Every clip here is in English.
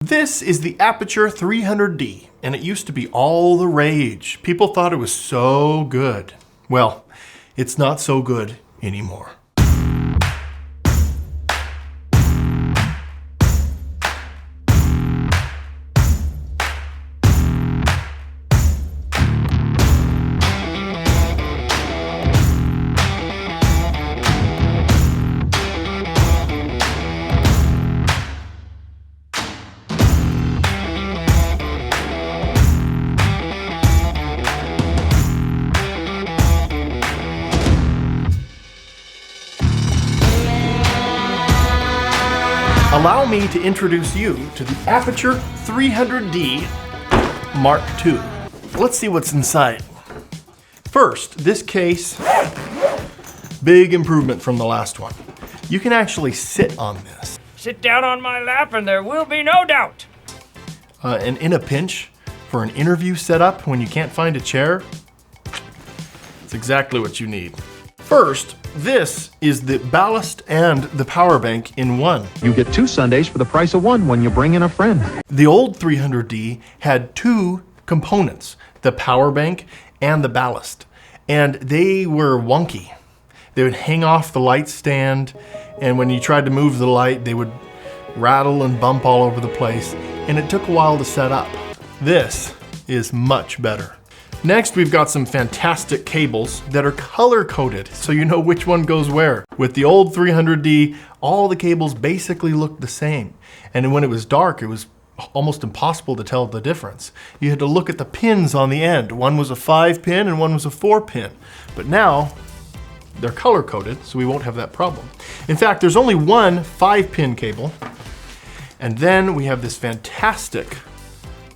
This is the Aputure 300d, and it used to be all the rage. People thought it was so good. Well, it's not so good anymore. Allow me to introduce you to the Aputure 300d Mark II. Let's see what's inside. First, this case, big improvement from the last one. You can actually sit on this. Sit down on my lap and there will be no doubt. And in a pinch, for an interview setup when you can't find a chair, it's exactly what you need. First, this is the ballast and the power bank in one. You get 2 sundaes for the price of 1 when you bring in a friend. The old 300d had 2 components, the power bank and the ballast, and they were wonky. They would hang off the light stand, and when you tried to move the light, they would rattle and bump all over the place, and it took a while to set up. This is much better. Next, we've got some fantastic cables that are color-coded, so you know which one goes where. With the old 300d, all the cables basically looked the same. And when it was dark, it was almost impossible to tell the difference. You had to look at the pins on the end. One was a 5-pin and one was a 4-pin. But now, they're color-coded, so we won't have that problem. In fact, there's only one 5-pin cable. And then we have this fantastic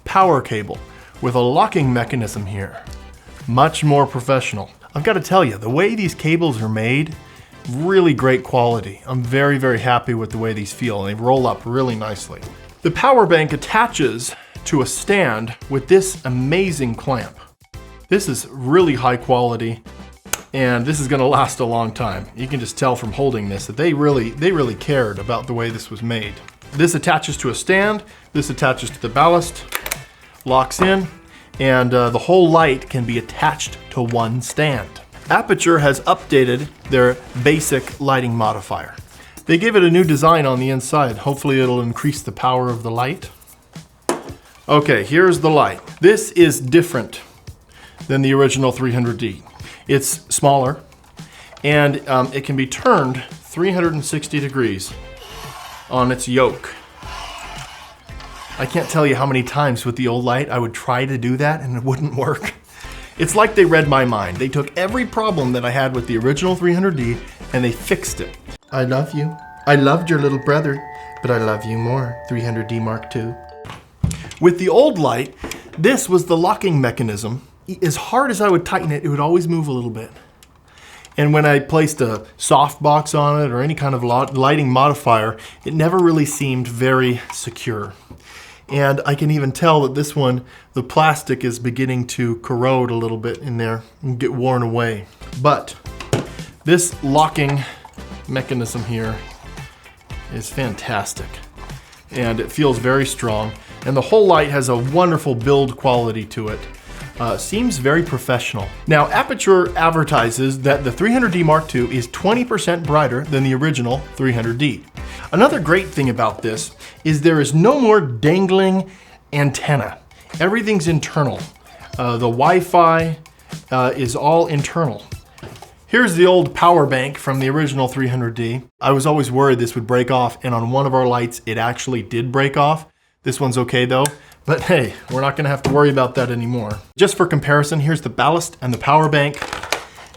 power cable with a locking mechanism here. Much more professional. I've got to tell you, the way these cables are made, really great quality. I'm very, very happy with the way these feel, and they roll up really nicely. The power bank attaches to a stand with this amazing clamp. This is really high quality, and this is gonna last a long time. You can just tell from holding this that they really cared about the way this was made. This attaches to a stand, this attaches to the ballast, locks in, and the whole light can be attached to one stand. Aputure has updated their basic lighting modifier. They gave it a new design on the inside. Hopefully it'll increase the power of the light. Okay, here's the light. This is different than the original 300d. It's smaller, and it can be turned 360 degrees on its yoke. I can't tell you how many times with the old light I would try to do that and it wouldn't work. It's like they read my mind. They took every problem that I had with the original 300d and they fixed it. I love you. I loved your little brother, but I love you more, 300d Mark II. With the old light, this was the locking mechanism. As hard as I would tighten it, it would always move a little bit. And when I placed a softbox on it or any kind of lighting modifier, it never really seemed very secure. And I can even tell that this one, the plastic is beginning to corrode a little bit in there and get worn away. But this locking mechanism here is fantastic. And it feels very strong. And the whole light has a wonderful build quality to it. Seems very professional. Now, Aputure advertises that the 300d Mark II is 20% brighter than the original 300d. Another great thing about this is there is no more dangling antenna. Everything's internal. The Wi-Fi is all internal. Here's the old power bank from the original 300d. I was always worried this would break off, and on one of our lights, it actually did break off. This one's okay though. But hey, we're not gonna have to worry about that anymore. Just for comparison, here's the ballast and the power bank.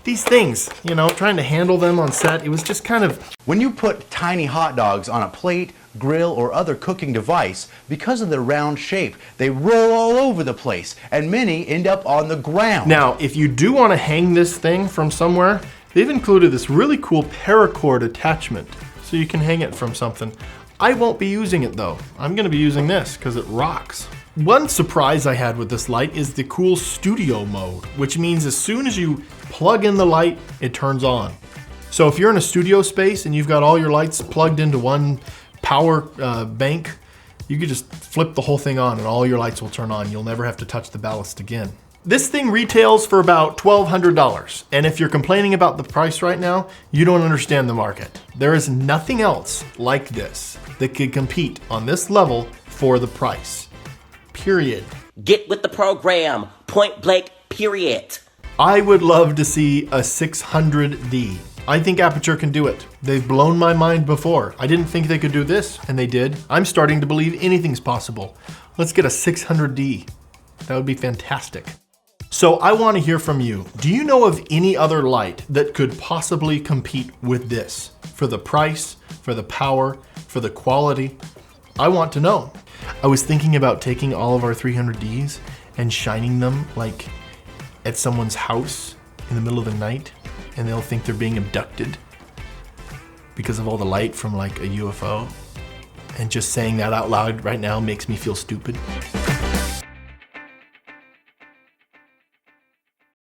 These things, you know, trying to handle them on set, it was just kind of... When you put tiny hot dogs on a plate, grill, or other cooking device, because of their round shape, they roll all over the place, and many end up on the ground. Now, if you do want to hang this thing from somewhere, they've included this really cool Paracord attachment, so you can hang it from something. I won't be using it though. I'm gonna be using this because it rocks. One surprise I had with this light is the cool studio mode, which means as soon as you plug in the light, it turns on. So if you're in a studio space and you've got all your lights plugged into one power bank, You could just flip the whole thing on and all your lights will turn on. You'll never have to touch the ballast again. This thing retails for about $1,200. And if you're complaining about the price right now, you don't understand the market. There is nothing else like this that could compete on this level for the price. Period. Get with the program. Point blank, period. I would love to see a 600D. I think Aputure can do it. They've blown my mind before. I didn't think they could do this, and they did. I'm starting to believe anything's possible. Let's get a 600D. That would be fantastic. So I want to hear from you. Do you know of any other light that could possibly compete with this? For the price, for the power, for the quality? I want to know. I was thinking about taking all of our 300Ds and shining them like at someone's house in the middle of the night, and they'll think they're being abducted because of all the light from like a UFO. And just saying that out loud right now makes me feel stupid.